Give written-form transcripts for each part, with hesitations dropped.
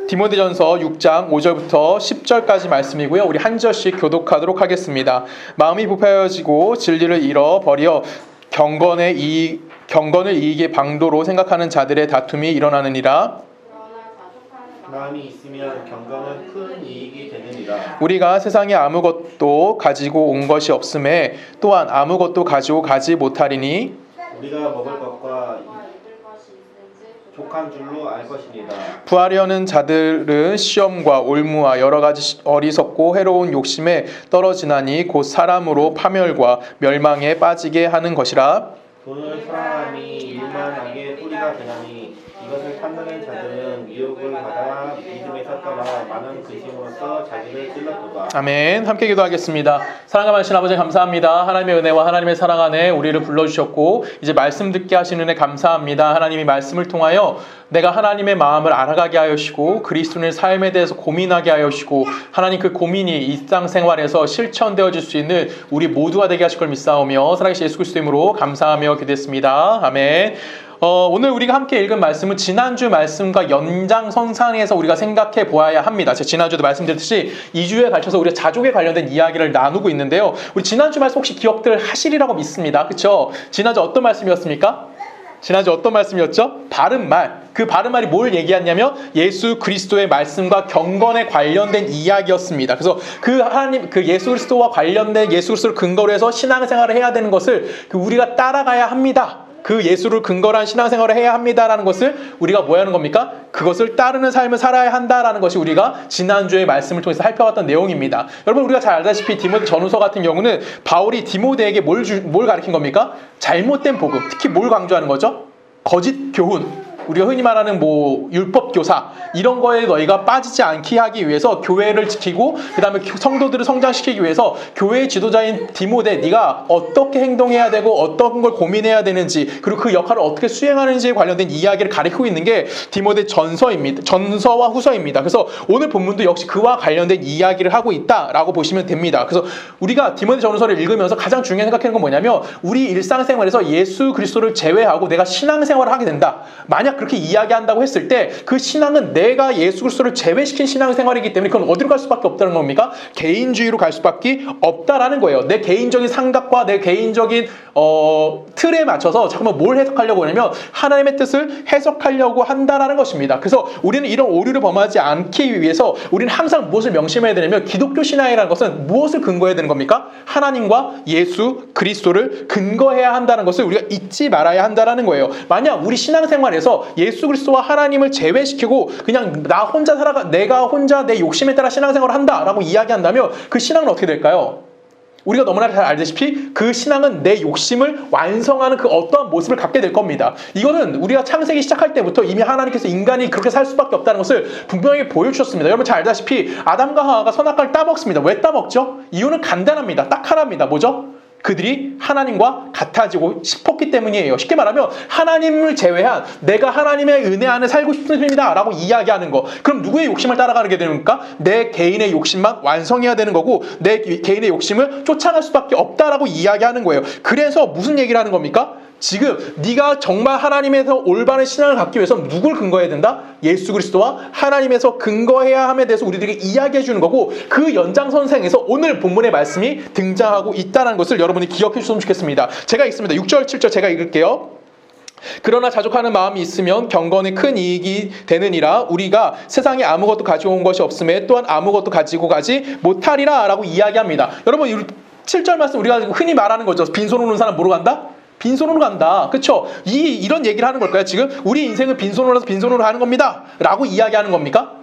디모데전서 6장 5절부터 10절까지 말씀이고요. 우리 한 절씩 교독하도록 하겠습니다. 마음이 부패해지고 진리를 잃어버려 경건을 이익의 방도로 생각하는 자들의 다툼이 일어나느니라. 마음이 있으면 경건은 큰 이익이 되느니라. 우리가 세상에 아무것도 가지고 온 것이 없음에 또한 아무것도 가지고 가지 못하리니 우리가 먹을 것과 족한 줄로 알 것이니라. 부하려는 자들은 시험과 올무와 여러 가지 어리석고 해로운 욕심에 떨어지나니 곧 사람으로 파멸과 멸망에 빠지게 하는 것이라. 돈을 사랑함이 일만하게 뿌리가 되나니 이것을 탐내는 자들은 유혹을 받아 믿음에서 떠나 많은 근심으로써 자기를 찔렀도다. 아멘. 함께 기도하겠습니다. 사랑과 많으신 아버지 감사합니다. 하나님의 은혜와 하나님의 사랑 안에 우리를 불러주셨고 이제 말씀 듣게 하시는 은혜 감사합니다. 하나님이 말씀을 통하여 내가 하나님의 마음을 알아가게 하시고 그리스도인의 삶에 대해서 고민하게 하시고 하나님 그 고민이 일상생활에서 실천되어질 수 있는 우리 모두가 되게 하실 걸 믿사오며 살아계신 예수 그리스도 이름으로 감사하며 기도했습니다. 아멘. 오늘 우리가 함께 읽은 말씀은 지난주 말씀과 연장선상에서 우리가 생각해 보아야 합니다. 제가 지난주에도 말씀드렸듯이 2주에 걸쳐서 우리가 자족에 관련된 이야기를 나누고 있는데요. 우리 지난주 말씀 혹시 기억들 하시리라고 믿습니다. 그렇죠? 지난주 어떤 말씀이었습니까? 지난주 어떤 말씀이었죠? 바른말. 그 바른말이 뭘 얘기했냐면 예수 그리스도의 말씀과 경건에 관련된 이야기였습니다. 그래서 그 하나님, 그 예수 그리스도와 관련된 예수 그리스도를 근거로 해서 신앙생활을 해야 되는 것을 우리가 따라가야 합니다. 그 예수를 근거로 한 신앙생활을 해야 합니다라는 것을 우리가 뭐 하는 겁니까? 그것을 따르는 삶을 살아야 한다라는 것이 우리가 지난주의 말씀을 통해서 살펴봤던 내용입니다. 여러분 우리가 잘 알다시피 디모데 전후서 같은 경우는 바울이 디모데에게 뭘 가르친 겁니까? 잘못된 복음, 특히 뭘 강조하는 거죠? 거짓 교훈. 우리가 흔히 말하는 율법 교사 이런 거에 너희가 빠지지 않게 하기 위해서 교회를 지키고 그 다음에 성도들을 성장시키기 위해서 교회의 지도자인 디모데 네가 어떻게 행동해야 되고 어떤 걸 고민해야 되는지 그리고 그 역할을 어떻게 수행하는지에 관련된 이야기를 가리키고 있는 게 디모데 전서입니다. 전서와 후서입니다. 그래서 오늘 본문도 역시 그와 관련된 이야기를 하고 있다라고 보시면 됩니다. 그래서 우리가 디모데 전서를 읽으면서 가장 중요한 생각하는 건 뭐냐면 우리 일상생활에서 예수 그리스도를 제외하고 내가 신앙생활을 하게 된다. 만약 그렇게 이야기한다고 했을 때 그 신앙은 내가 예수 그리스도를 제외시킨 신앙생활이기 때문에 그건 어디로 갈 수밖에 없다는 겁니까? 개인주의로 갈 수밖에 없다라는 거예요. 내 개인적인 생각과 내 개인적인 틀에 맞춰서 잠깐만 뭘 해석하려고 하냐면 하나님의 뜻을 해석하려고 한다라는 것입니다. 그래서 우리는 이런 오류를 범하지 않기 위해서 우리는 항상 무엇을 명심해야 되냐면 기독교 신앙이라는 것은 무엇을 근거해야 되는 겁니까? 하나님과 예수 그리스도를 근거해야 한다는 것을 우리가 잊지 말아야 한다라는 거예요. 만약 우리 신앙생활에서 예수 그리스도와 하나님을 제외시키고 그냥 내가 혼자 내 욕심에 따라 신앙생활을 한다라고 이야기한다면 그 신앙은 어떻게 될까요? 우리가 너무나 잘 알다시피 그 신앙은 내 욕심을 완성하는 그 어떠한 모습을 갖게 될 겁니다. 이거는 우리가 창세기 시작할 때부터 이미 하나님께서 인간이 그렇게 살 수밖에 없다는 것을 분명히 보여주셨습니다. 여러분 잘 알다시피 아담과 하와가 선악과를 따먹습니다. 왜 따먹죠? 이유는 간단합니다. 딱 하나입니다. 뭐죠? 그들이 하나님과 같아지고 싶었기 때문이에요. 쉽게 말하면 하나님을 제외한 내가 하나님의 은혜 안에 살고 싶습니다 라고 이야기하는 거. 그럼 누구의 욕심을 따라가게 되는가? 내 개인의 욕심만 완성해야 되는 거고 내 개인의 욕심을 쫓아갈 수밖에 없다라고 이야기하는 거예요. 그래서 무슨 얘기를 하는 겁니까? 지금 네가 정말 하나님에서 올바른 신앙을 갖기 위해서 누굴 근거해야 된다? 예수 그리스도와 하나님에서 근거해야 함에 대해서 우리들에게 이야기해 주는 거고 그 연장선상에서 오늘 본문의 말씀이 등장하고 있다는 것을 여러분이 기억해 주셨으면 좋겠습니다. 제가 읽습니다. 6절 7절 제가 읽을게요. 그러나 자족하는 마음이 있으면 경건에 큰 이익이 되느니라. 우리가 세상에 아무것도 가지고 온 것이 없음에 또한 아무것도 가지고 가지 못하리라 라고 이야기합니다. 여러분 7절 말씀 우리가 흔히 말하는 거죠. 빈손 오는 사람 뭐로 간다? 빈손으로 간다. 그쵸? 이런 얘기를 하는 걸까요? 지금 우리 인생은 빈손으로 해서 빈손으로 하는 겁니다 라고 이야기하는 겁니까?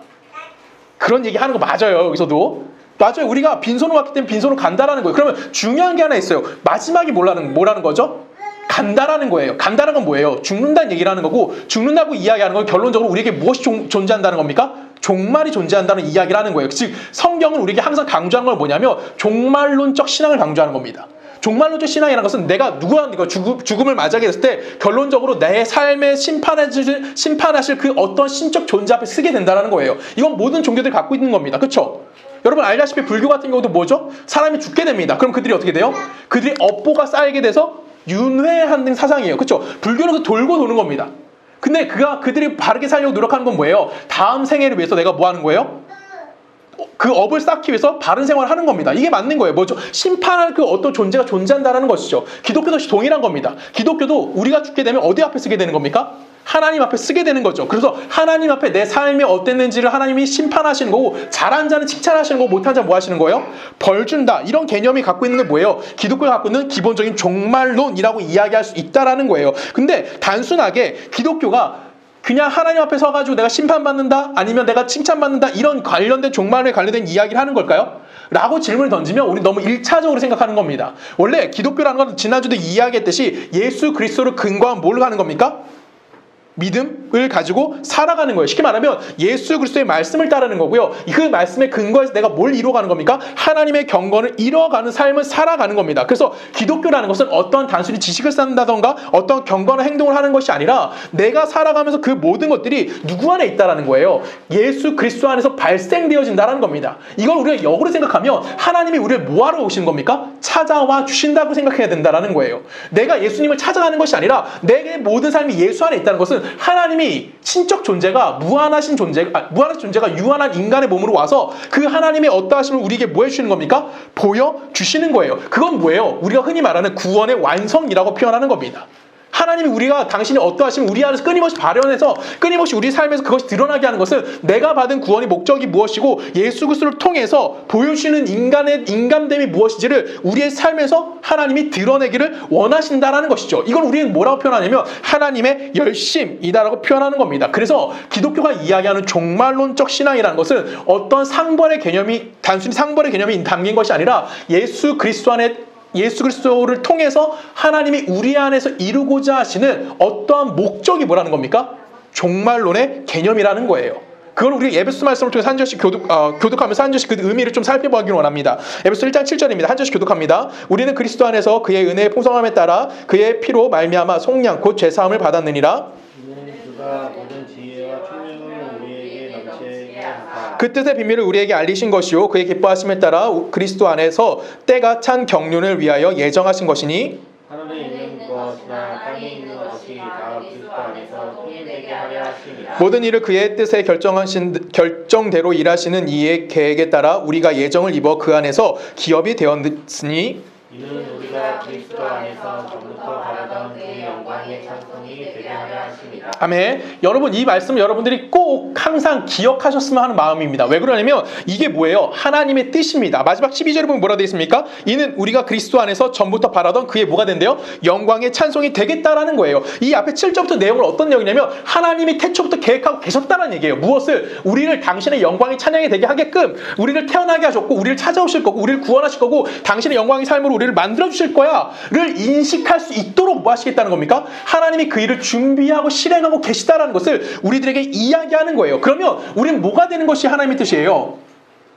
그런 얘기 하는 거 맞아요. 여기서도 맞아요. 우리가 빈손으로 갔기 때문에 빈손으로 간다라는 거예요. 그러면 중요한 게 하나 있어요. 마지막이 뭐라는 거죠? 간다라는 거예요. 간다는 건 뭐예요? 죽는다는 얘기를 하는 거고 죽는다고 이야기하는 건 결론적으로 우리에게 무엇이 존재한다는 겁니까? 종말이 존재한다는 이야기를 하는 거예요. 즉 성경은 우리에게 항상 강조하는 건 뭐냐면 종말론적 신앙을 강조하는 겁니다. 종말론적 신앙이라는 것은 내가 누구한테 죽음을 맞이하게 됐을 때 결론적으로 내 삶에 심판하실 그 어떤 신적 존재 앞에 서게 된다는 거예요. 이건 모든 종교들이 갖고 있는 겁니다. 그렇죠? 여러분 알다시피 불교 같은 경우도 뭐죠? 사람이 죽게 됩니다. 그럼 그들이 어떻게 돼요? 그들이 업보가 쌓이게 돼서 윤회하는 사상이에요. 그렇죠? 불교는 돌고 도는 겁니다. 근데 그들이 바르게 살려고 노력하는 건 뭐예요? 다음 생애를 위해서 내가 뭐 하는 거예요? 그 업을 쌓기 위해서 바른 생활을 하는 겁니다. 이게 맞는 거예요. 뭐죠? 심판할 그 어떤 존재가 존재한다는 것이죠. 기독교도 동일한 겁니다. 기독교도 우리가 죽게 되면 어디 앞에 쓰게 되는 겁니까? 하나님 앞에 쓰게 되는 거죠. 그래서 하나님 앞에 내 삶이 어땠는지를 하나님이 심판하시는 거고, 잘한 자는 칭찬하시는 거고, 못한 자는 뭐 하시는 거예요? 벌 준다. 이런 개념이 갖고 있는 게 뭐예요? 기독교가 갖고 있는 기본적인 종말론이라고 이야기할 수 있다라는 거예요. 근데 단순하게 기독교가 그냥 하나님 앞에 서가지고 내가 심판받는다, 아니면 내가 칭찬받는다, 이런 관련된 종말에 관련된 이야기를 하는 걸까요? 라고 질문을 던지면 우리 너무 1차적으로 생각하는 겁니다. 원래 기독교라는 건 지난주도 이야기했듯이 예수 그리스도를 근거한 뭘 하는 겁니까? 믿음을 가지고 살아가는 거예요. 쉽게 말하면 예수 그리스도의 말씀을 따르는 거고요. 그 말씀의 근거에서 내가 뭘 이루어가는 겁니까? 하나님의 경건을 이루어가는 삶을 살아가는 겁니다. 그래서 기독교라는 것은 어떤 단순히 지식을 쌓는다던가 어떤 경건한 행동을 하는 것이 아니라 내가 살아가면서 그 모든 것들이 누구 안에 있다라는 거예요. 예수 그리스도 안에서 발생되어진다는 겁니다. 이걸 우리가 역으로 생각하면 하나님이 우리를 뭐하러 오시는 겁니까? 찾아와 주신다고 생각해야 된다는 거예요. 내가 예수님을 찾아가는 것이 아니라 내 모든 삶이 예수 안에 있다는 것은 하나님이 신적 존재가 무한하신 존재가 유한한 인간의 몸으로 와서 그 하나님의 어떠하심을 우리에게 뭐 해주시는 겁니까? 보여주시는 거예요. 그건 뭐예요? 우리가 흔히 말하는 구원의 완성이라고 표현하는 겁니다. 하나님이 우리가 당신이 어떠하시면 우리 안에서 끊임없이 발현해서 끊임없이 우리 삶에서 그것이 드러나게 하는 것은 내가 받은 구원의 목적이 무엇이고 예수 그리스도를 통해서 보여주시는 인간의 인간됨이 무엇인지를 우리의 삶에서 하나님이 드러내기를 원하신다라는 것이죠. 이걸 우리는 뭐라고 표현하냐면 하나님의 열심이다라고 표현하는 겁니다. 그래서 기독교가 이야기하는 종말론적 신앙이라는 것은 어떤 상벌의 개념이 단순히 상벌의 개념이 담긴 것이 아니라 예수 그리스도를 통해서 하나님이 우리 안에서 이루고자 하시는 어떠한 목적이 뭐라는 겁니까? 종말론의 개념이라는 거예요. 그걸 우리가 에베소 말씀을 통해서 한 절씩 교독하면서 한 절씩 그 의미를 좀 살펴보기를 원합니다. 에베소 1장 7절입니다. 한 절씩 교독합니다. 우리는 그리스도 안에서 그의 은혜의 풍성함에 따라 그의 피로 말미암아 속량 곧 죄사함을 받았느니라. 이는 그가 모든 지혜와 총명을 우리에게 넘치게 하사 그 뜻의 비밀을 우리에게 알리신 것이요 그의 기뻐하심에 따라 그리스도 안에서 때가 찬 경륜을 위하여 예정하신 것이니 하늘에 있는 것이나 땅에 있는 것이 다 그리스도 안에서 통일되게 하려 하심이라. 모든 일을 그의 뜻에 결정대로 일하시는 이의 계획에 따라 우리가 예정을 입어 그 안에서 기업이 되었으니 이는 우리가 그리스도 안에서 전부터 바라던 그의 영광의 찬송이 되게 하려 하심이라. 아멘. 여러분 이 말씀 여러분들이 꼭 항상 기억하셨으면 하는 마음입니다. 왜 그러냐면 이게 뭐예요? 하나님의 뜻입니다. 마지막 12절에 보면 뭐라고 되어 있습니까? 이는 우리가 그리스도 안에서 전부터 바라던 그의 뭐가 된대요? 영광의 찬송이 되겠다라는 거예요. 이 앞에 7절부터 내용은 어떤 내용이냐면 하나님이 태초부터 계획하고 계셨다는 얘기예요. 무엇을? 우리를 당신의 영광의 찬양이 되게 하게끔 우리를 태어나게 하셨고 우리를 찾아오실 거고 우리를 구원하실 거고 당신의 영광의 삶으로 우리를 만들어주실 거야 를 인식할 수 있도록 뭐 하시겠다는 겁니까? 하나님이 그 일을 준비하고 실행하고 계시다라는 것을 우리들에게 이야기하는 거예요. 그러면 우리는 뭐가 되는 것이 하나님의 뜻이에요?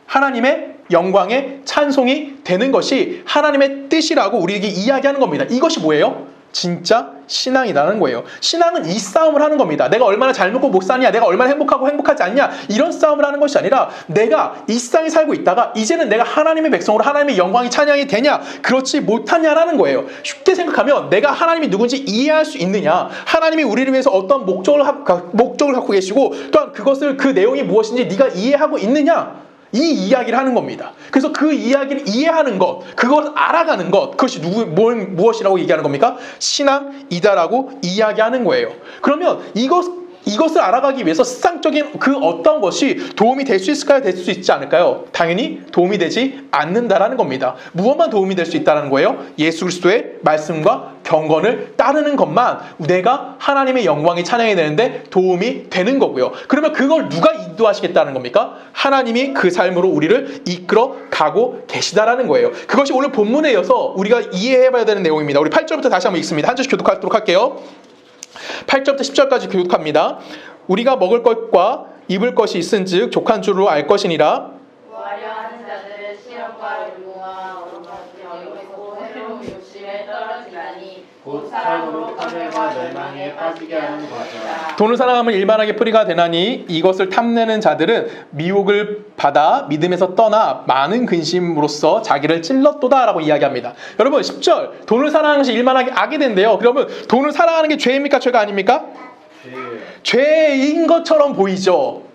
하나님의 영광의 찬송이 되는 것이 하나님의 뜻이라고 우리에게 이야기하는 겁니다. 이것이 뭐예요? 진짜 신앙이라는 거예요. 신앙은 이 싸움을 하는 겁니다. 내가 얼마나 잘 먹고 못 사냐, 내가 얼마나 행복하고 행복하지 않냐, 이런 싸움을 하는 것이 아니라 내가 이 세상에 살고 있다가 이제는 내가 하나님의 백성으로 하나님의 영광이 찬양이 되냐 그렇지 못하냐라는 거예요. 쉽게 생각하면 내가 하나님이 누군지 이해할 수 있느냐, 하나님이 우리를 위해서 어떤 목적을 갖고 계시고 또한 그것을 그 내용이 무엇인지 네가 이해하고 있느냐, 이 이야기를 하는 겁니다. 그래서 그 이야기를 이해하는 것, 그걸 알아가는 것, 그것이 무엇이라고 얘기하는 겁니까? 신앙이다라고 이야기하는 거예요. 그러면 이것을 알아가기 위해서 세상적인 그 어떤 것이 도움이 될 수 있을까요? 될 수 있지 않을까요? 당연히 도움이 되지 않는다라는 겁니다. 무엇만 도움이 될 수 있다는 거예요? 예수 그리스도의 말씀과 경건을 따르는 것만 내가 하나님의 영광이 찬양이 되는데 도움이 되는 거고요. 그러면 그걸 누가 인도하시겠다는 겁니까? 하나님이 그 삶으로 우리를 이끌어 가고 계시다라는 거예요. 그것이 오늘 본문에 이어서 우리가 이해해봐야 되는 내용입니다. 우리 8절부터 다시 한번 읽습니다. 한 절씩 교독하도록 할게요. 8절부터 10절까지 교독합니다. 우리가 먹을 것과 입을 것이 있은즉 족한 줄로 알 것이니라. 구하려 하는 자들은 시험과 유모와 어려움과 새로운 욕심에 떨어지나니 곧 사람으로 파멸과 멸망에 빠지게 하는 것이라. 돈을 사랑하면 일만하게 뿌리가 되나니 이것을 탐내는 자들은 미혹을 받아 믿음에서 떠나 많은 근심으로써 자기를 찔렀도다라고 이야기합니다. 여러분 10절 돈을 사랑하는 것이 일만하게 악이 된대요. 그러면 돈을 사랑하는 게 죄입니까? 죄가 아닙니까? 죄예요. 죄인 것처럼 보이죠.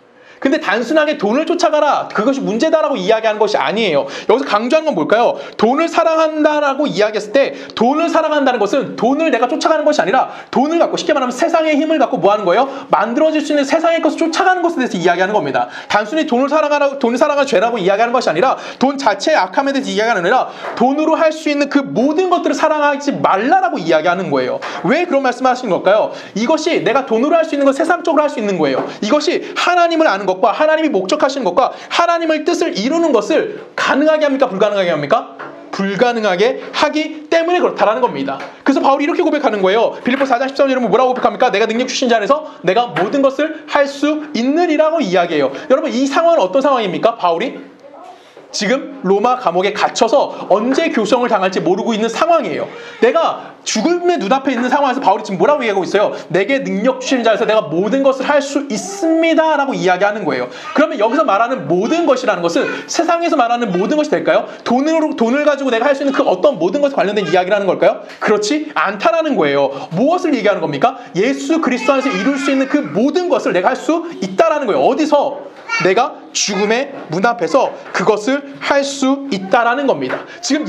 근데 단순하게 돈을 쫓아가라, 그것이 문제다라고 이야기하는 것이 아니에요. 여기서 강조하는 건 뭘까요? 돈을 사랑한다라고 이야기했을 때 돈을 사랑한다는 것은 돈을 내가 쫓아가는 것이 아니라 돈을 갖고, 쉽게 말하면 세상의 힘을 갖고 뭐 하는 거예요? 만들어질 수 있는 세상의 것을 쫓아가는 것에 대해서 이야기하는 겁니다. 단순히 돈을 사랑하는 죄라고 이야기하는 것이 아니라 돈 자체의 악함에 대해서 이야기하는 아니라 돈으로 할 수 있는 그 모든 것들을 사랑하지 말라라고 이야기하는 거예요. 왜 그런 말씀을 하시는 걸까요? 이것이 내가 돈으로 할 수 있는 것, 세상적으로 할 수 있는 거예요. 이것이 하나님을 아는 것과 하나님이 목적하시는 것과 하나님의 뜻을 이루는 것을 가능하게 합니까? 불가능하게 합니까? 불가능하게 하기 때문에 그렇다라는 겁니다. 그래서 바울이 이렇게 고백하는 거예요. 빌립보서 4장 13절 여러분 뭐라고 고백합니까? 내가 능력 주신 자 안에서 내가 모든 것을 할 수 있느니라고 이야기해요. 여러분 이 상황은 어떤 상황입니까? 바울이 지금 로마 감옥에 갇혀서 언제 교성을 당할지 모르고 있는 상황이에요. 내가 죽음의 눈앞에 있는 상황에서 바울이 지금 뭐라고 얘기하고 있어요? 내게 능력 주시는 자에서 내가 모든 것을 할 수 있습니다 라고 이야기하는 거예요. 그러면 여기서 말하는 모든 것이라는 것은 세상에서 말하는 모든 것이 될까요? 돈을 가지고 내가 할 수 있는 그 어떤 모든 것에 관련된 이야기라는 걸까요? 그렇지 않다라는 거예요. 무엇을 얘기하는 겁니까? 예수 그리스도 안에서 이룰 수 있는 그 모든 것을 내가 할 수 있다라는 거예요. 어디서? 내가 죽음의 문 앞에서 그것을 할 수 있다라는 겁니다. 지금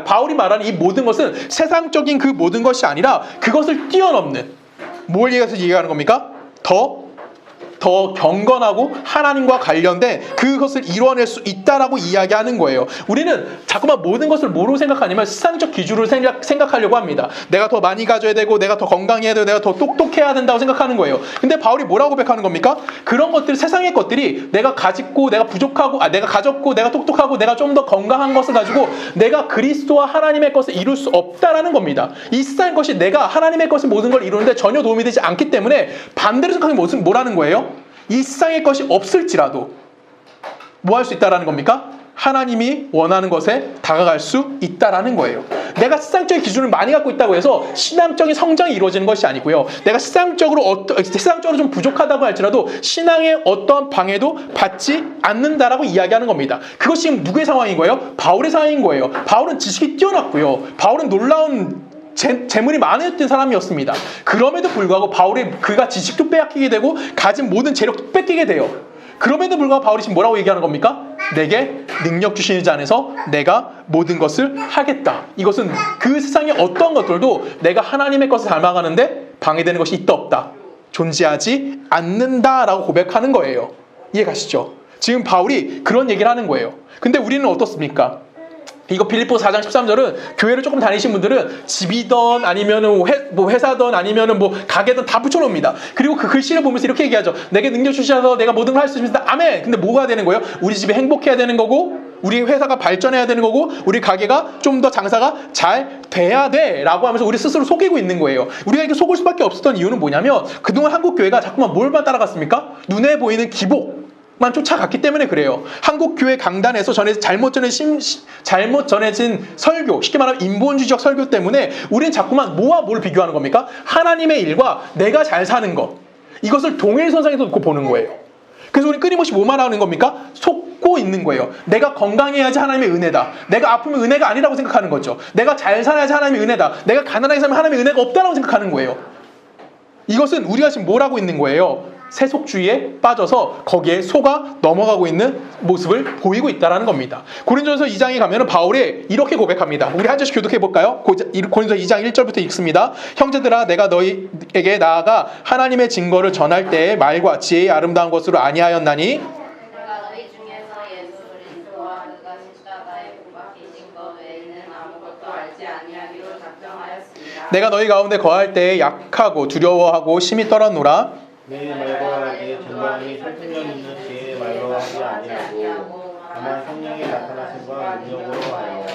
바울이 말하는 이 모든 것은 세상적인 그 모든 것이 아니라 그것을 뛰어넘는, 뭘 얘기하는 겁니까? 더 경건하고 하나님과 관련된 그것을 이루어낼 수 있다라고 이야기하는 거예요. 우리는 자꾸만 모든 것을 뭐로 생각하냐면 세상적 기준으로 생각하려고 합니다. 내가 더 많이 가져야 되고 내가 더 건강해야 되고 내가 더 똑똑해야 된다고 생각하는 거예요. 근데 바울이 뭐라고 고백하는 겁니까? 그런 것들, 세상의 것들이 내가 가졌고 내가 가졌고 내가 똑똑하고 내가 좀 더 건강한 것을 가지고 내가 그리스도와 하나님의 것을 이룰 수 없다라는 겁니다. 이 세상의 것이 내가 하나님의 것을 모든 걸 이루는데 전혀 도움이 되지 않기 때문에 반대로 생각하는 것은 뭐라는 거예요? 이 세상의 것이 없을지라도 뭐 할 수 있다라는 겁니까? 하나님이 원하는 것에 다가갈 수 있다라는 거예요. 내가 세상적인 기준을 많이 갖고 있다고 해서 신앙적인 성장이 이루어지는 것이 아니고요. 내가 세상적으로 좀 부족하다고 할지라도 신앙의 어떠한 방해도 받지 않는다라고 이야기하는 겁니다. 그것이 지금 누구의 상황인 거예요? 바울의 상황인 거예요. 바울은 지식이 뛰어났고요. 바울은 놀라운 재물이 많았던 사람이었습니다. 그럼에도 불구하고 그가 지식도 빼앗기게 되고 가진 모든 재력도 뺏기게 돼요. 그럼에도 불구하고 바울이 지금 뭐라고 얘기하는 겁니까? 내게 능력 주시는 자 안에서 내가 모든 것을 하겠다. 이것은 그 세상의 어떤 것들도 내가 하나님의 것을 닮아가는데 방해되는 것이 있다 없다, 존재하지 않는다라고 고백하는 거예요. 이해가시죠? 지금 바울이 그런 얘기를 하는 거예요. 근데 우리는 어떻습니까? 이거 빌립보서 4장 13절은 교회를 조금 다니신 분들은 집이든 아니면은 회사든 아니면은 가게든 다 붙여놓습니다. 그리고 그 글씨를 보면서 이렇게 얘기하죠. 내게 능력 주셔서 내가 모든 걸 할 수 있습니다. 아멘. 근데 뭐가 되는 거예요? 우리 집이 행복해야 되는 거고, 우리 회사가 발전해야 되는 거고, 우리 가게가 좀 더 장사가 잘 돼야 돼 라고 하면서 우리 스스로 속이고 있는 거예요. 우리가 이렇게 속을 수밖에 없었던 이유는 뭐냐면 그동안 한국 교회가 자꾸만 뭘만 따라갔습니까? 눈에 보이는 기복 만 쫓아갔기 때문에 그래요. 한국 교회 강단에서 잘못 전해진 설교, 쉽게 말하면 인본주의적 설교 때문에 우리는 자꾸만 뭐와 뭘 비교하는 겁니까? 하나님의 일과 내가 잘 사는 것, 이것을 동일선상에서 놓고 보는 거예요. 그래서 우리는 끊임없이 뭐 말하는 겁니까? 속고 있는 거예요. 내가 건강해야지 하나님의 은혜다. 내가 아프면 은혜가 아니라고 생각하는 거죠. 내가 잘 살아야지 하나님의 은혜다. 내가 가난하게 살면 하나님의 은혜가 없다라고 생각하는 거예요. 이것은 우리가 지금 뭘 하고 있는 거예요? 세속주의에 빠져서 거기에 속아 넘어가고 있는 모습을 보이고 있다는 겁니다. 고린도전서 2장에 가면 바울이 이렇게 고백합니다. 우리 한 절씩 교독해 볼까요? 고린도전서 2장 1절부터 읽습니다. 형제들아, 내가 너희에게 나아가 하나님의 증거를 전할 때에 말과 지혜의 아름다운 것으로 아니하였나니 내가 너희 중에서 예수 그리스도와 그가 십자가에 못 박히신 것 외에는 아무것도 알지 아니하기로 작정하였습니다. 내가 너희 가운데 거할 때에 약하고 두려워하고 심히 떨었노라. 내 말과 내 증거니 설득력 있는 지혜의 말로 하지 아니하고 다만 성령의 나타나심과 능력으로 하여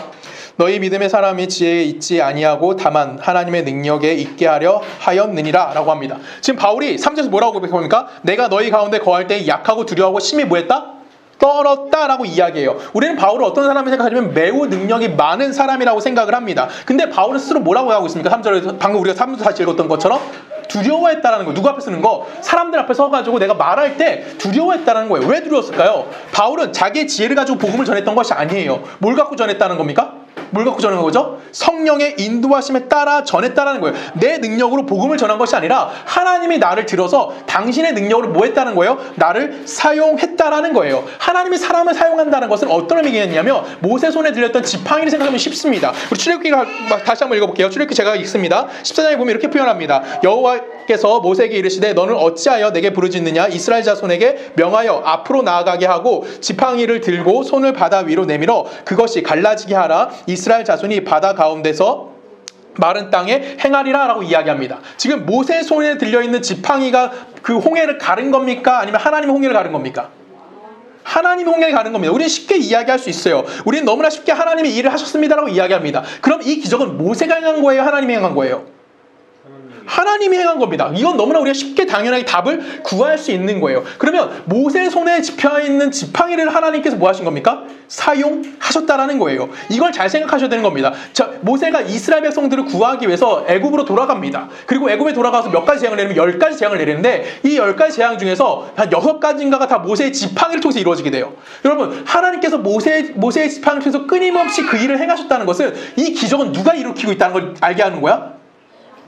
너희 믿음의 사람이 지혜에 있지 아니하고 다만 하나님의 능력에 있게 하려 하였느니라 라고 합니다. 지금 바울이 3절에서 뭐라고 고백합니까? 내가 너희 가운데 거할 때 약하고 두려워하고 심히 뭐했다? 떨었다라고 이야기해요. 우리는 바울을 어떤 사람이 생각하냐면 매우 능력이 많은 사람이라고 생각을 합니다. 근데 바울은 스스로 뭐라고 하고 있습니까? 3절에서 방금 우리가 3절 다시 읽었던 것처럼 두려워했다라는 거예요. 누구 앞에 쓰는 거? 사람들 앞에 서가지고 내가 말할 때 두려워했다라는 거예요. 왜 두려웠을까요? 바울은 자기의 지혜를 가지고 복음을 전했던 것이 아니에요. 뭘 갖고 전했다는 겁니까? 뭘 갖고 전한 거죠? 성령의 인도하심에 따라 전했다라는 거예요. 내 능력으로 복음을 전한 것이 아니라 하나님이 나를 들어서 당신의 능력으로 뭐 했다는 거예요? 나를 사용했다라는 거예요. 하나님이 사람을 사용한다는 것은 어떤 의미겠냐면 모세 손에 들렸던 지팡이를 생각하면 쉽습니다. 우리 출애굽기 다시 한번 읽어볼게요. 출애굽기 제가 읽습니다. 14장에 보면 이렇게 표현합니다. 여호와께서 모세에게 이르시되 너는 어찌하여 내게 부르짖느냐? 이스라엘 자손에게 명하여 앞으로 나아가게 하고 지팡이를 들고 손을 바다 위로 내밀어 그것이 갈라지게 하라. 이스라엘 자손이 바다 가운데서 마른 땅에 행하리라 라고 이야기합니다. 지금 모세 손에 들려있는 지팡이가 그 홍해를 가른 겁니까? 아니면 하나님의 홍해를 가른 겁니까? 하나님의 홍해를 가른 겁니다. 우리는 쉽게 이야기할 수 있어요. 우리는 너무나 쉽게 하나님이 일을 하셨습니다라고 이야기합니다. 그럼 이 기적은 모세가 행한 거예요? 하나님이 행한 거예요? 하나님이 행한 겁니다. 이건 너무나 우리가 쉽게 당연하게 답을 구할 수 있는 거예요. 그러면 모세 손에 집혀있는 지팡이를 하나님께서 뭐 하신 겁니까? 사용하셨다라는 거예요. 이걸 잘 생각하셔야 되는 겁니다. 자, 모세가 이스라엘 백성들을 구하기 위해서 애굽으로 돌아갑니다. 그리고 애굽에 돌아가서 몇 가지 재앙을 내리면 10가지 재앙을 내리는데 이 10가지 재앙 중에서 한 6가지인가가 다 모세의 지팡이를 통해서 이루어지게 돼요. 여러분, 하나님께서 모세의 지팡이를 통해서 끊임없이 그 일을 행하셨다는 것은 이 기적은 누가 일으키고 있다는 걸 알게 하는 거야?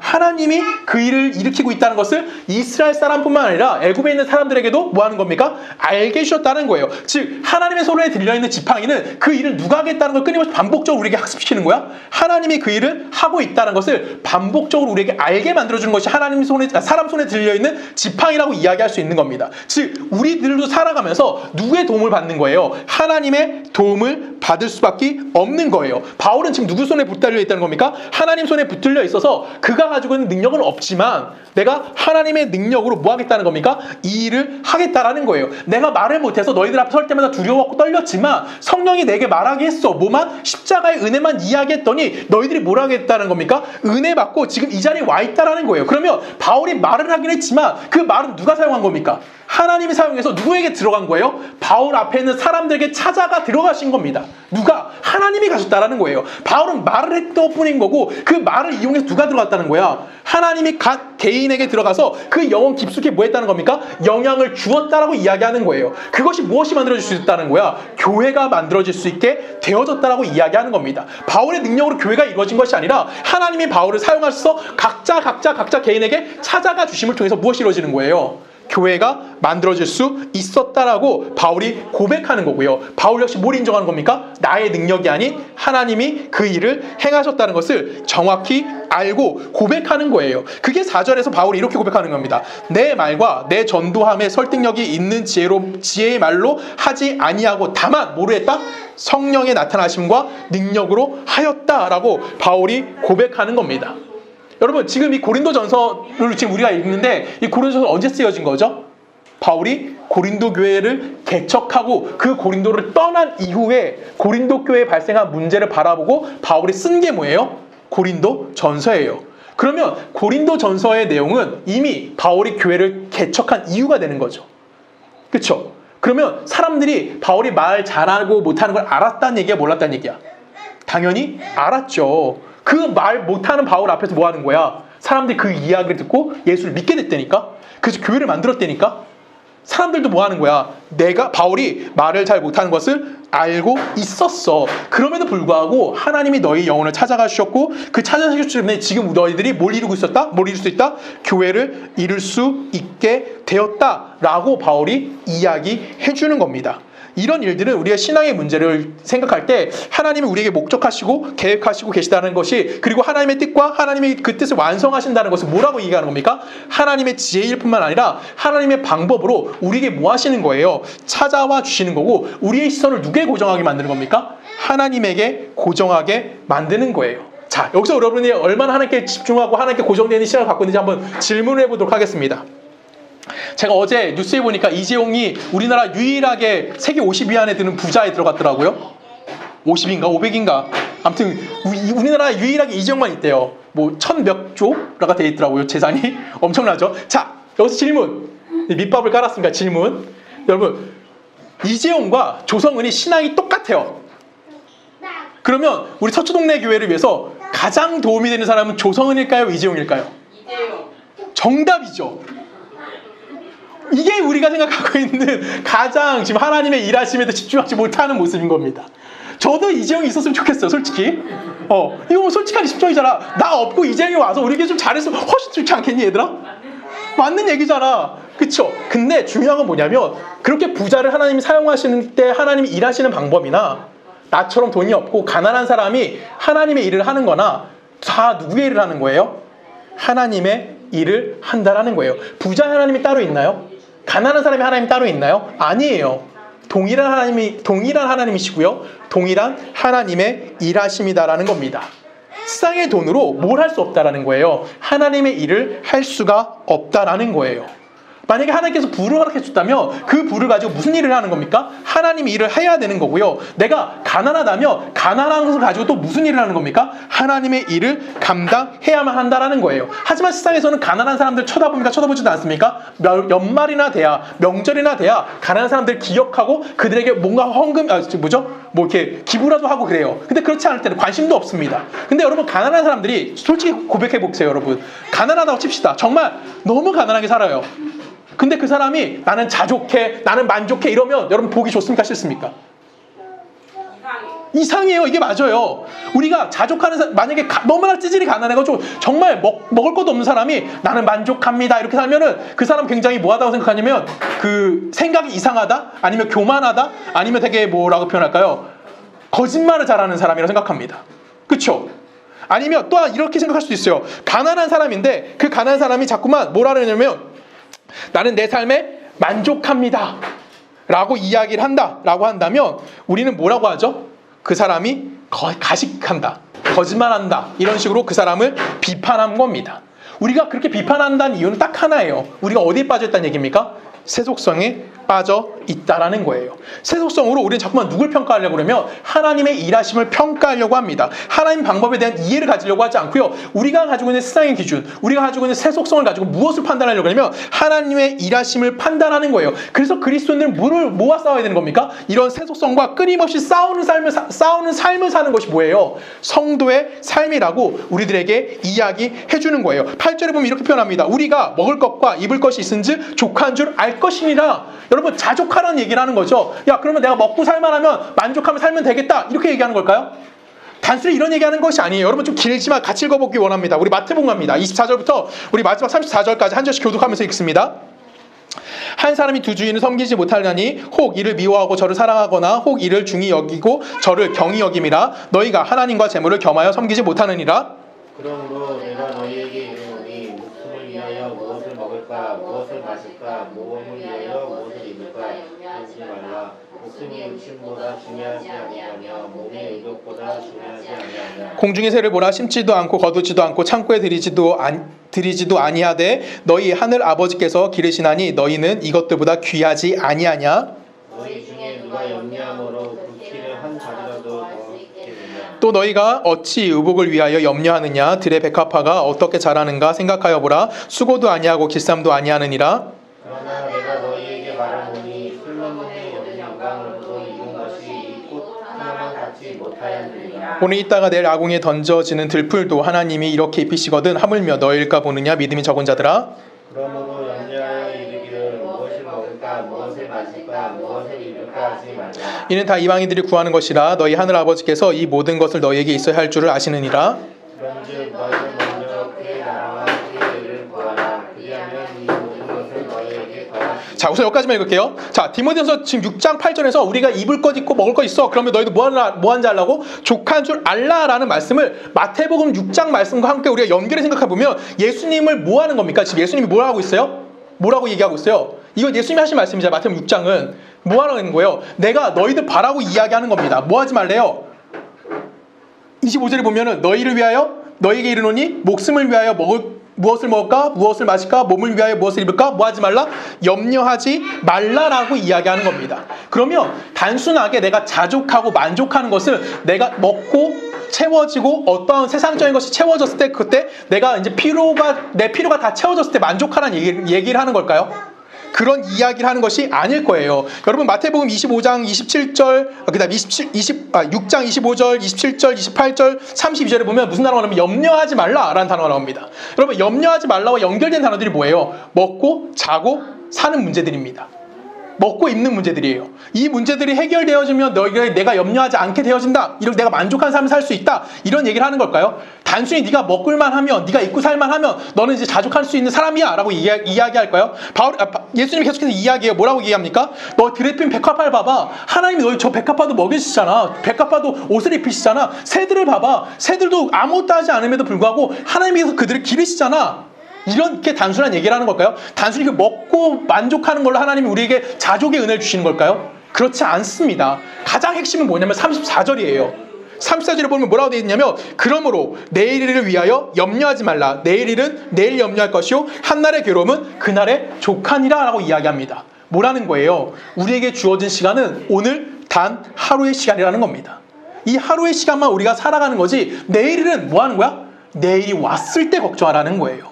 하나님이 그 일을 일으키고 있다는 것을 이스라엘 사람뿐만 아니라 애굽에 있는 사람들에게도 뭐 하는 겁니까? 알게 해주셨다는 거예요. 즉 하나님의 손에 들려있는 지팡이는 그 일을 누가 하겠다는 걸 끊임없이 반복적으로 우리에게 학습시키는 거야. 하나님이 그 일을 하고 있다는 것을 반복적으로 우리에게 알게 만들어주는 것이 하나님 손에, 사람 손에 들려있는 지팡이라고 이야기할 수 있는 겁니다. 즉 우리들도 살아가면서 누구의 도움을 받는 거예요? 하나님의 도움을 받을 수밖에 없는 거예요. 바울은 지금 누구 손에 붙들려 있다는 겁니까? 하나님 손에 붙들려 있어서 그가 가지고 있는 능력은 없지만 내가 하나님의 능력으로 뭐 하겠다는 겁니까? 이 일을 하겠다라는 거예요. 내가 말을 못해서 너희들 앞에 설 때마다 두려워하고 떨렸지만 성령이 내게 말하게 했어. 뭐만? 십자가의 은혜만 이야기했더니 너희들이 뭘 하겠다는 겁니까? 은혜 받고 지금 이 자리에 와 있다라는 거예요. 그러면 바울이 말을 하긴 했지만 그 말은 누가 사용한 겁니까? 하나님이 사용해서 누구에게 들어간 거예요? 바울 앞에 있는 사람들에게 찾아가 들어가신 겁니다. 누가? 하나님이 가셨다라는 거예요. 바울은 말을 했던 뿐인 거고 그 말을 이용해서 누가 들어갔다는 거야? 하나님이 각 개인에게 들어가서 그 영혼 깊숙이 뭐 했다는 겁니까? 영향을 주었다라고 이야기하는 거예요. 그것이 무엇이 만들어질 수 있다는 거야? 교회가 만들어질 수 있게 되어졌다라고 이야기하는 겁니다. 바울의 능력으로 교회가 이루어진 것이 아니라 하나님이 바울을 사용하셔서 각자 개인에게 찾아가 주심을 통해서 무엇이 이루어지는 거예요? 교회가 만들어질 수 있었다라고 바울이 고백하는 거고요. 바울 역시 뭘 인정하는 겁니까? 나의 능력이 아닌 하나님이 그 일을 행하셨다는 것을 정확히 알고 고백하는 거예요. 그게 4절에서 바울이 이렇게 고백하는 겁니다. 내 말과 내 전도함에 설득력이 있는 지혜의 말로 하지 아니하고 다만 뭐로 했다? 성령의 나타나심과 능력으로 하였다라고 바울이 고백하는 겁니다. 여러분 지금 이 고린도전서를 지금 우리가 읽는데 이 고린도전서 언제 쓰여진 거죠? 바울이 고린도 교회를 개척하고 그 고린도를 떠난 이후에 고린도 교회에 발생한 문제를 바라보고 바울이 쓴 게 뭐예요? 고린도전서예요. 그러면 고린도전서의 내용은 이미 바울이 교회를 개척한 이유가 되는 거죠. 그렇죠? 그러면 사람들이 바울이 말 잘하고 못하는 걸 알았다는 얘기야, 몰랐다는 얘기야? 당연히 알았죠. 그 말 못하는 바울 앞에서 뭐 하는 거야? 사람들이 그 이야기를 듣고 예수를 믿게 됐다니까? 그래서 교회를 만들었다니까? 사람들도 뭐 하는 거야? 바울이 말을 잘 못하는 것을 알고 있었어. 그럼에도 불구하고 하나님이 너희 영혼을 찾아가 주셨고 그 찾아주셨기 때문에 지금 너희들이 뭘 이루고 있었다? 뭘 이룰 수 있다? 교회를 이룰 수 있게 되었다라고 바울이 이야기해 주는 겁니다. 이런 일들은 우리가 신앙의 문제를 생각할 때 하나님이 우리에게 목적하시고 계획하시고 계시다는 것이 그리고 하나님의 뜻과 하나님이 그 뜻을 완성하신다는 것을 뭐라고 얘기하는 겁니까? 하나님의 지혜일 뿐만 아니라 하나님의 방법으로 우리에게 뭐 하시는 거예요? 찾아와 주시는 거고 우리의 시선을 누구에 고정하게 만드는 겁니까? 하나님에게 고정하게 만드는 거예요. 자, 여기서 여러분이 얼마나 하나님께 집중하고 하나님께 고정되는 시간을 갖고 있는지 한번 질문을 해보도록 하겠습니다. 제가 어제 뉴스에 보니까 이재용이 우리나라 유일하게 세계 50위 안에 드는 부자에 들어갔더라고요. 50인가 500인가 아무튼 우리나라 유일하게 이재용만 있대요. 뭐 1000몇 조라가 돼 있더라고요. 재산이 엄청나죠. 자, 여기서 질문. 밑밥을 깔았으니까 질문. 여러분, 이재용과 조성은이 신앙이 똑같아요. 그러면 우리 서초동네 교회를 위해서 가장 도움이 되는 사람은 조성은일까요? 이재용일까요? 이재용. 정답이죠. 이게 우리가 생각하고 있는 가장 지금 하나님의 일하심에도 집중하지 못하는 모습인 겁니다. 저도 이재용이 있었으면 좋겠어요, 솔직히. 이거 뭐 솔직하게 심정이잖아. 나 없고 이재용이 와서 우리에게 좀 잘했으면 훨씬 좋지 않겠니, 얘들아? 맞는 얘기잖아. 그쵸? 근데 중요한 건 뭐냐면, 그렇게 부자를 하나님이 사용하시는 때 하나님이 일하시는 방법이나, 나처럼 돈이 없고 가난한 사람이 하나님의 일을 하는 거나, 다 누구의 일을 하는 거예요? 하나님의 일을 한다라는 거예요. 부자 하나님이 따로 있나요? 가난한 사람이 하나님이 따로 있나요? 아니에요. 동일한 하나님이시고요. 동일한 하나님의 일하심이다라는 겁니다. 세상의 돈으로 뭘 할 수 없다라는 거예요. 하나님의 일을 할 수가 없다라는 거예요. 만약에 하나님께서 부를 허락해 줬다면 그 부를 가지고 무슨 일을 하는 겁니까? 하나님이 일을 해야 되는 거고요. 내가 가난하다면 가난한 것을 가지고 또 무슨 일을 하는 겁니까? 하나님의 일을 감당해야만 한다라는 거예요. 하지만 세상에서는 가난한 사람들 쳐다봅니까? 쳐다보지도 않습니까? 연말이나 돼야, 명절이나 돼야 가난한 사람들 기억하고 그들에게 뭔가 뭐 이렇게 기부라도 하고 그래요. 근데 그렇지 않을 때는 관심도 없습니다. 근데 여러분, 가난한 사람들이 솔직히 고백해 보세요. 여러분, 가난하다고 칩시다. 정말 너무 가난하게 살아요. 근데 그 사람이 나는 자족해, 나는 만족해 이러면 여러분 보기 좋습니까? 싫습니까? 이상해요. 이게 맞아요. 우리가 자족하는 만약에 너무나 찌질이 가난해가지고 정말 먹을 것도 없는 사람이 나는 만족합니다 이렇게 살면은 그 사람 굉장히 뭐하다고 생각하냐면, 그 생각이 이상하다, 아니면 교만하다, 아니면 되게 뭐라고 표현할까요? 거짓말을 잘하는 사람이라고 생각합니다. 그쵸? 아니면 또 이렇게 생각할 수도 있어요. 가난한 사람인데 그 가난한 사람이 자꾸만 뭐라 그러냐면, 나는 내 삶에 만족합니다 라고 이야기를 한다 라고 한다면 우리는 뭐라고 하죠? 그 사람이 가식한다, 거짓말한다, 이런 식으로 그 사람을 비판한 겁니다. 우리가 그렇게 비판한다는 이유는 딱 하나예요. 우리가 어디에 빠져 있다는 얘기입니까? 세속성에 빠져 있다라는 거예요. 세속성으로 우리는 자꾸만 누굴 평가하려고 그러면 하나님의 일하심을 평가하려고 합니다. 하나님 방법에 대한 이해를 가지려고 하지 않고요. 우리가 가지고 있는 세상의 기준, 우리가 가지고 있는 세속성을 가지고 무엇을 판단하려고 하냐면 하나님의 일하심을 판단하는 거예요. 그래서 그리스도인들은 뭐와 싸워야 되는 겁니까? 이런 세속성과 끊임없이 싸우는 삶을 사는 것이 뭐예요? 성도의 삶이라고 우리들에게 이야기해 주는 거예요. 8절에 보면 이렇게 표현합니다. 우리가 먹을 것과 입을 것이 있은즉 족한 줄 알 것이니라. 여러분, 자족하라는 얘기를 하는 거죠. 야, 그러면 내가 먹고 살만하면 만족하면 살면 되겠다, 이렇게 얘기하는 걸까요? 단순히 이런 얘기하는 것이 아니에요. 여러분, 좀 길지만 같이 읽어보기 원합니다. 우리 마태복음 갑니다. 24절부터 우리 마지막 34절까지 한 절씩 교독하면서 읽습니다. 한 사람이 두 주인을 섬기지 못하려니 혹 이를 미워하고 저를 사랑하거나 혹 이를 중히 여기고 저를 경히 여김이라. 너희가 하나님과 재물을 겸하여 섬기지 못하느니라. 그러므로 내가 너희에게 이르노니 목숨을 위하여 무엇을 먹을까, 무엇을 마실까, 몸을 위하여 무엇을 입을까 염려하지 말라. 목숨이 육신보다 중요하지 아니하며 몸이 의복보다 중요하지 아니하냐. 공중의 새를 보라. 심지도 않고 거두지도 않고 창고에 들이지도 아니하되 너희 하늘 아버지께서 기르시나니 너희는 이것들보다 귀하지 아니하냐. 너희 중에 누가 염려함으로 굵기를 한 자리라도 더 있겠느냐. 또 너희가 어찌 의복을 위하여 염려하느냐. 들의 백합화가 어떻게 자라는가 생각하여 보라. 수고도 아니하고 길쌈도 아니하느니라. 그러나 내가 너희에게 말하노니 솔로몬의 여든 영광으로도 이룬 것이 이 꽃 하나만 갖지 못하였느니라. 오늘 있다가 내일 아궁이에 던져지는 들풀도 하나님이 이렇게 입히시거든 하물며 너희일까 보느냐. 믿음이 적은 자들아. 그러므로 염려하여 이르기를 무엇을 먹을까, 무엇을 마실까, 무엇을 입을까 하지 말라. 이는 다 이방인들이 구하는 것이라. 너희 하늘 아버지께서 이 모든 것을 너희에게 있어야 할 줄을 아시느니라. 그런즉 너희는 먼저 그의 나라와 그의 의를 구하라. 그리하면 이 모든 것을 너희에게 더하시리라. 자, 우선 여기까지만 읽을게요. 자, 디모데전서 지금 6장 8절에서 우리가 입을 것 있고 먹을 것 있어. 그러면 너희도 뭐 하는지 알라고? 족한 줄 알라라는 말씀을 마태복음 6장 말씀과 함께 우리가 연결해 생각해 보면 예수님을 뭐 하는 겁니까? 지금 예수님이 뭘 하고 있어요? 뭐라고 얘기하고 있어요? 이거 예수님이 하신 말씀이잖아요. 마태복음 6장은 뭐 하는 거예요? 내가 너희들 바라고 이야기하는 겁니다. 뭐 하지 말래요? 25절에 보면은 너희를 위하여 너희에게 이르노니 목숨을 위하여 무엇을 먹을까? 무엇을 마실까? 몸을 위하여 무엇을 입을까? 뭐 하지 말라? 염려하지 말라라고 이야기하는 겁니다. 그러면 단순하게 내가 자족하고 만족하는 것을 내가 먹고 채워지고 어떠한 세상적인 것이 채워졌을 때 그때 내가 이제 내 필요가 다 채워졌을 때 만족하라는 얘기를 하는 걸까요? 그런 이야기를 하는 것이 아닐 거예요. 여러분, 마태복음 25장 27절, 그다음 6장 25절, 27절, 28절, 32절에 보면 무슨 단어가 나오면 염려하지 말라라는 단어가 나옵니다. 여러분, 염려하지 말라와 연결된 단어들이 뭐예요? 먹고 자고 사는 문제들입니다. 먹고 입는 문제들이에요. 이 문제들이 해결되어지면 내가 염려하지 않게 되어진다. 이렇게 내가 만족한 삶을 살 수 있다. 이런 얘기를 하는 걸까요? 단순히 네가 먹을만 하면, 네가 입고 살만 하면 너는 이제 자족할 수 있는 사람이야 라고 이야기할까요? 예수님이 계속해서 이야기해요. 뭐라고 얘기합니까? 너 드레핀 백합화를 봐봐. 하나님이 너희 저 백합화도 먹이시잖아. 백합화도 옷을 입히시잖아. 새들을 봐봐. 새들도 아무것도 하지 않음에도 불구하고 하나님께서 그들을 기르시잖아. 이렇게 단순한 얘기를 하는 걸까요? 단순히 그 먹고 만족하는 걸로 하나님이 우리에게 자족의 은혜를 주시는 걸까요? 그렇지 않습니다. 가장 핵심은 뭐냐면 34절이에요. 34절에 보면 뭐라고 되어 있냐면 그러므로 내일 일을 위하여 염려하지 말라. 내일 일은 내일 염려할 것이요 한날의 괴로움은 그날의 족하니라 라고 이야기합니다. 뭐라는 거예요? 우리에게 주어진 시간은 오늘 단 하루의 시간이라는 겁니다. 이 하루의 시간만 우리가 살아가는 거지 내일은 뭐 하는 거야? 내일이 왔을 때 걱정하라는 거예요.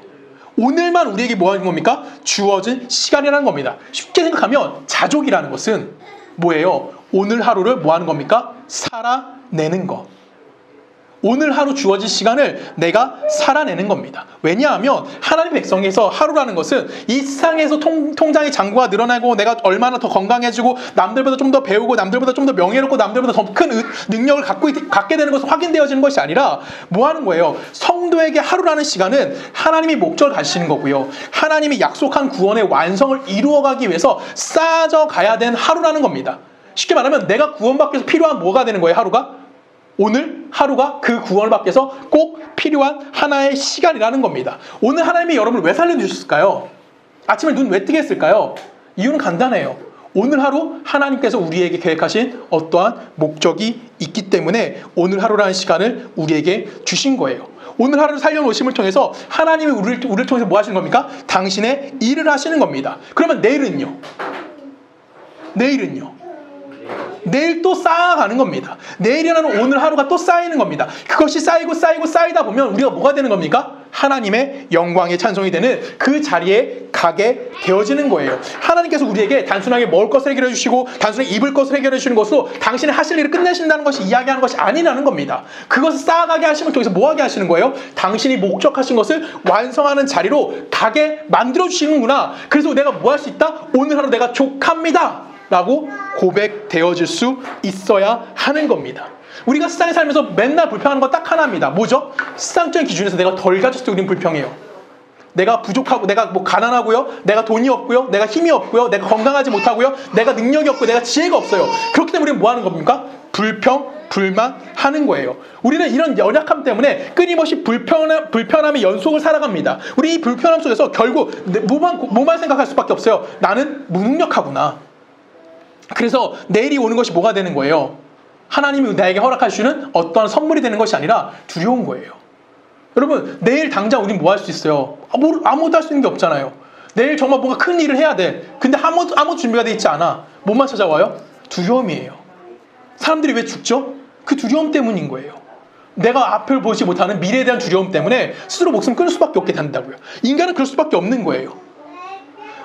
오늘만 우리에게 뭐 하는 겁니까? 주어진 시간이라는 겁니다. 쉽게 생각하면 자족이라는 것은 뭐예요? 오늘 하루를 뭐 하는 겁니까? 살아내는 것. 오늘 하루 주어진 시간을 내가 살아내는 겁니다. 왜냐하면 하나님의 백성에서 하루라는 것은 이 세상에서 통장의 잔고가 늘어나고 내가 얼마나 더 건강해지고 남들보다 좀 더 배우고 남들보다 좀 더 명예롭고 남들보다 더 큰 능력을 갖게 되는 것은 확인되어지는 것이 아니라 뭐 하는 거예요? 성도에게 하루라는 시간은 하나님이 목적을 가지시는 거고요. 하나님이 약속한 구원의 완성을 이루어가기 위해서 쌓아져 가야 되는 하루라는 겁니다. 쉽게 말하면 내가 구원받기 위해서 필요한 뭐가 되는 거예요? 하루가? 오늘 하루가 그 구원을 받기 위해서 꼭 필요한 하나의 시간이라는 겁니다. 오늘 하나님이 여러분을 왜 살려주셨을까요? 아침에 눈 왜 뜨게 했을까요? 이유는 간단해요. 오늘 하루 하나님께서 우리에게 계획하신 어떠한 목적이 있기 때문에 오늘 하루라는 시간을 우리에게 주신 거예요. 오늘 하루를 살려놓으심을 통해서 하나님이 우리를 통해서 뭐 하시는 겁니까? 당신의 일을 하시는 겁니다. 그러면 내일은요? 내일 또 쌓아가는 겁니다. 내일이라는 오늘 하루가 또 쌓이는 겁니다. 그것이 쌓이다 보면 우리가 뭐가 되는 겁니까? 하나님의 영광의 찬송이 되는 그 자리에 가게 되어지는 거예요. 하나님께서 우리에게 단순하게 먹을 것을 해결해 주시고 단순히 입을 것을 해결해 주시는 것으로 당신의 하실 일을 끝내신다는 것이 이야기하는 것이 아니라는 겁니다. 그것을 쌓아가게 하심을 통해서 뭐 하게 하시는 거예요? 당신이 목적하신 것을 완성하는 자리로 가게 만들어 주시는구나. 그래서 내가 뭐 할 수 있다? 오늘 하루 내가 족합니다 라고 고백되어질 수 있어야 하는 겁니다. 우리가 세상에 살면서 맨날 불평하는 건 딱 하나입니다. 뭐죠? 세상적인 기준에서 내가 덜 가졌을 때 우리는 불평해요. 내가 부족하고 내가 뭐 가난하고요, 내가 돈이 없고요, 내가 힘이 없고요, 내가 건강하지 못하고요, 내가 능력이 없고 내가 지혜가 없어요. 그렇기 때문에 우리는 뭐 하는 겁니까? 불평, 불만하는 거예요. 우리는 이런 연약함 때문에 끊임없이 불편함의 연속을 살아갑니다. 우리 이 불편함 속에서 결국 뭐만 생각할 수밖에 없어요. 나는 무능력하구나. 그래서 내일이 오는 것이 뭐가 되는 거예요? 하나님이 나에게 허락하시는 어떠한 선물이 되는 것이 아니라 두려운 거예요. 여러분, 내일 당장 우린 뭐 할 수 있어요? 아무것도 할 수 있는 게 없잖아요. 내일 정말 뭔가 큰 일을 해야 돼. 근데 아무 준비가 돼 있지 않아. 뭐만 찾아와요? 두려움이에요. 사람들이 왜 죽죠? 그 두려움 때문인 거예요. 내가 앞을 보지 못하는 미래에 대한 두려움 때문에 스스로 목숨 끊을 수밖에 없게 된다고요. 인간은 그럴 수밖에 없는 거예요.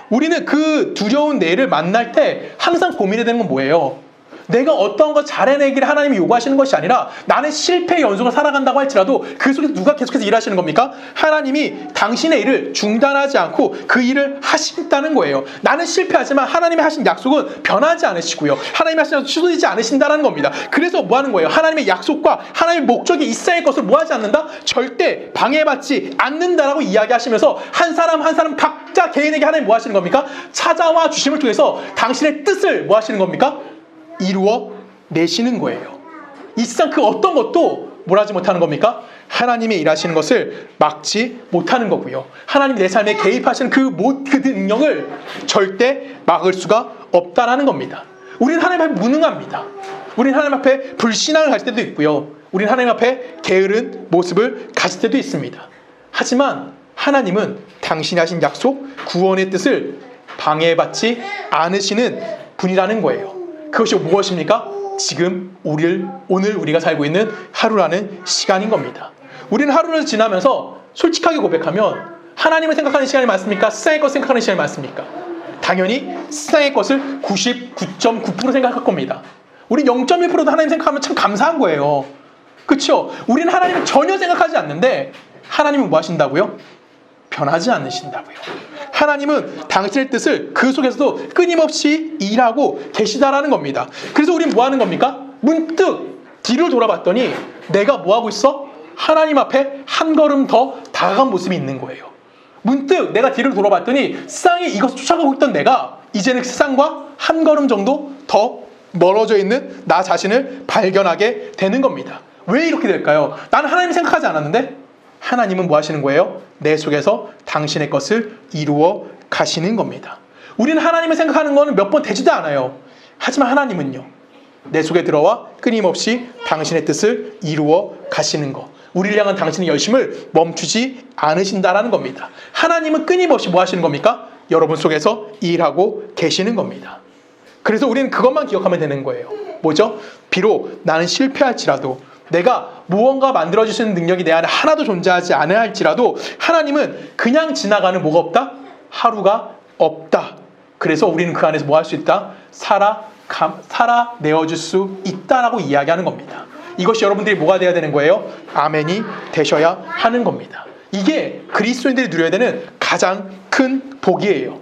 우리는 그 두려운 내일을 만날 때 항상 고민이 되는 건 뭐예요? 내가 어떤 거 잘해내기를 하나님이 요구하시는 것이 아니라 나는 실패의 연속을 살아간다고 할지라도 그 속에서 누가 계속해서 일하시는 겁니까? 하나님이 당신의 일을 중단하지 않고 그 일을 하신다는 거예요. 나는 실패하지만 하나님이 하신 약속은 변하지 않으시고요. 하나님이 하신 약속 취소되지 않으신다는 겁니다. 그래서 뭐 하는 거예요? 하나님의 약속과 하나님의 목적이 있어야 할 것을 뭐 하지 않는다? 절대 방해받지 않는다라고 이야기하시면서 한 사람 한 사람 각자 개인에게 하나님 뭐 하시는 겁니까? 찾아와 주심을 통해서 당신의 뜻을 뭐 하시는 겁니까? 이루어 내시는 거예요. 이 세상 그 어떤 것도 뭘 하지 못하는 겁니까? 하나님의 일하시는 것을 막지 못하는 거고요. 하나님이 내 삶에 개입하시는 그 능력을 절대 막을 수가 없다라는 겁니다. 우리는 하나님 앞에 무능합니다. 우리는 하나님 앞에 불신앙을 가질 때도 있고요. 우리는 하나님 앞에 게으른 모습을 가질 때도 있습니다. 하지만 하나님은 당신이 하신 약속, 구원의 뜻을 방해받지 않으시는 분이라는 거예요. 그것이 무엇입니까? 지금 오늘 우리가 살고 있는 하루라는 시간인 겁니다. 우리는 하루를 지나면서 솔직하게 고백하면 하나님을 생각하는 시간이 많습니까? 세상의 것을 생각하는 시간이 많습니까? 당연히 세상의 것을 99.9% 생각할 겁니다. 우린 0.1%도 하나님 생각하면 참 감사한 거예요. 그렇죠? 우리는 하나님을 전혀 생각하지 않는데 하나님은 뭐 하신다고요? 변하지 않으신다고요. 하나님은 당신의 뜻을 그 속에서도 끊임없이 일하고 계시다라는 겁니다. 그래서 우린 뭐 하는 겁니까? 문득 뒤를 돌아봤더니 내가 뭐 하고 있어? 하나님 앞에 한 걸음 더 다가간 모습이 있는 거예요. 문득 내가 뒤를 돌아봤더니 세상에 이것을 쫓아가고 있던 내가 이제는 세상과 한 걸음 정도 더 멀어져 있는 나 자신을 발견하게 되는 겁니다. 왜 이렇게 될까요? 나는 하나님 생각하지 않았는데 하나님은 뭐 하시는 거예요? 내 속에서 당신의 것을 이루어 가시는 겁니다. 우리는 하나님을 생각하는 거는 몇 번 되지도 않아요. 하지만 하나님은요, 내 속에 들어와 끊임없이 당신의 뜻을 이루어 가시는 것, 우리를 향한 당신의 열심을 멈추지 않으신다라는 겁니다. 하나님은 끊임없이 뭐 하시는 겁니까? 여러분 속에서 일하고 계시는 겁니다. 그래서 우리는 그것만 기억하면 되는 거예요. 뭐죠? 비록 나는 실패할지라도, 내가 무언가 만들어줄 수 있는 능력이 내 안에 하나도 존재하지 않아 할지라도 하나님은 그냥 지나가는 뭐가 없다? 하루가 없다. 그래서 우리는 그 안에서 뭐 할 수 있다? 살아내어줄 수 있다라고 이야기하는 겁니다. 이것이 여러분들이 뭐가 돼야 되는 거예요? 아멘이 되셔야 하는 겁니다. 이게 그리스도인들이 누려야 되는 가장 큰 복이에요.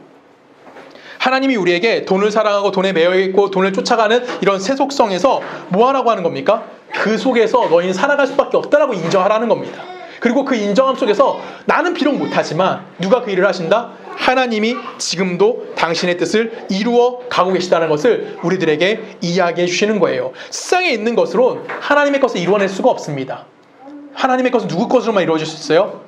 하나님이 우리에게 돈을 사랑하고 돈에 매여있고 돈을 쫓아가는 이런 세속성에서 뭐 하라고 하는 겁니까? 그 속에서 너희는 살아갈 수밖에 없다라고 인정하라는 겁니다. 그리고 그 인정함 속에서 나는 비록 못하지만 누가 그 일을 하신다? 하나님이 지금도 당신의 뜻을 이루어 가고 계시다는 것을 우리들에게 이야기해 주시는 거예요. 세상에 있는 것으로 하나님의 것을 이루어낼 수가 없습니다. 하나님의 것은 누구 것으로만 이루어질 수 있어요?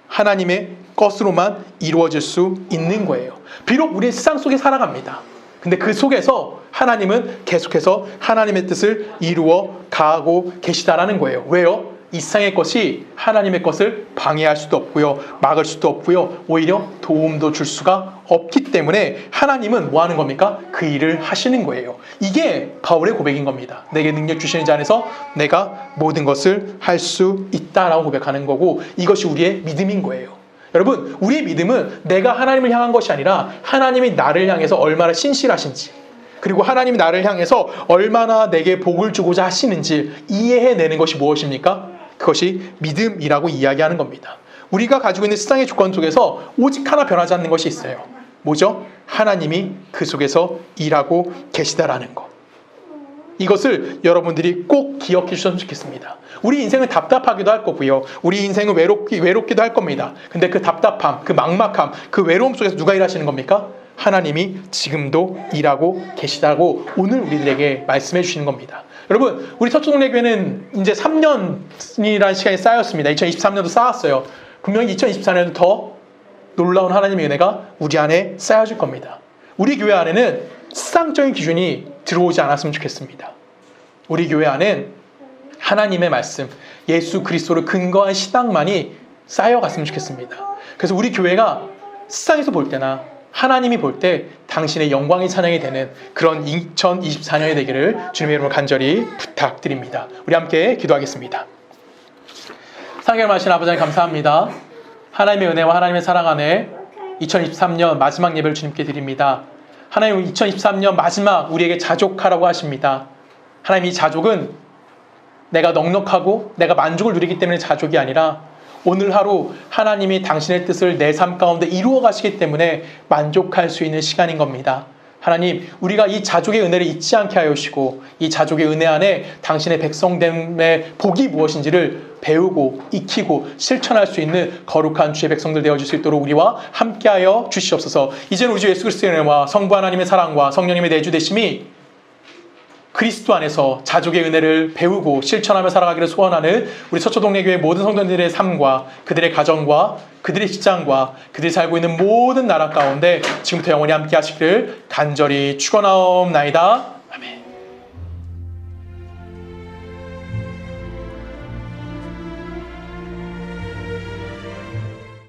하나님의 것으로만 이루어질 수 있는 거예요. 비록 우리 세상 속에 살아갑니다. 근데 그 속에서 하나님은 계속해서 하나님의 뜻을 이루어 가고 계시다라는 거예요. 왜요? 이 세상의 것이 하나님의 것을 방해할 수도 없고요, 막을 수도 없고요, 오히려 도움도 줄 수가 없기 때문에 하나님은 뭐 하는 겁니까? 그 일을 하시는 거예요. 이게 바울의 고백인 겁니다. 내게 능력 주시는 자 안에서 내가 모든 것을 할 수 있다라고 고백하는 거고, 이것이 우리의 믿음인 거예요. 여러분, 우리의 믿음은 내가 하나님을 향한 것이 아니라 하나님이 나를 향해서 얼마나 신실하신지, 그리고 하나님이 나를 향해서 얼마나 내게 복을 주고자 하시는지 이해해내는 것이 무엇입니까? 그것이 믿음이라고 이야기하는 겁니다. 우리가 가지고 있는 세상의 조건 속에서 오직 하나 변하지 않는 것이 있어요. 뭐죠? 하나님이 그 속에서 일하고 계시다라는 것. 이것을 여러분들이 꼭 기억해 주셨으면 좋겠습니다. 우리 인생은 답답하기도 할 거고요, 우리 인생은 외롭기도 할 겁니다. 근데 그 답답함, 그 막막함, 그 외로움 속에서 누가 일하시는 겁니까? 하나님이 지금도 일하고 계시다고 오늘 우리들에게 말씀해 주시는 겁니다. 여러분, 우리 서초동네교회는 이제 3년이라는 시간이 쌓였습니다. 2023년도 쌓았어요. 분명히 2024년도 더 놀라운 하나님의 은혜가 우리 안에 쌓여질 겁니다. 우리 교회 안에는 세상적인 기준이 들어오지 않았으면 좋겠습니다. 우리 교회 안엔 하나님의 말씀, 예수 그리스도를 근거한 신앙만이 쌓여갔으면 좋겠습니다. 그래서 우리 교회가 세상에서 볼 때나 하나님이 볼 때 당신의 영광이 찬양이 되는 그런 2024년이 되기를 주님의 이름으로 간절히 부탁드립니다. 우리 함께 기도하겠습니다. 사랑하는 하나님 아버지, 감사합니다. 하나님의 은혜와 하나님의 사랑 안에 2023년 마지막 예배를 주님께 드립니다. 하나님, 2023년 마지막 우리에게 자족하라고 하십니다. 하나님, 이 자족은 내가 넉넉하고 내가 만족을 누리기 때문에 자족이 아니라 오늘 하루 하나님이 당신의 뜻을 내 삶 가운데 이루어 가시기 때문에 만족할 수 있는 시간인 겁니다. 하나님, 우리가 이 자족의 은혜를 잊지 않게 하여 주시고 이 자족의 은혜 안에 당신의 백성됨의 복이 무엇인지를 배우고 익히고 실천할 수 있는 거룩한 주의 백성들 되어줄 수 있도록 우리와 함께하여 주시옵소서. 이제는 우리 주 예수 그리스도의 은혜와 성부 하나님의 사랑과 성령님의 내주되심이 그리스도 안에서 자족의 은혜를 배우고 실천하며 살아가기를 소원하는 우리 서초동네교회 모든 성도들의 삶과 그들의 가정과 그들의 직장과 그들이 살고 있는 모든 나라 가운데 지금부터 영원히 함께 하시기를 간절히 축원하옵나이다.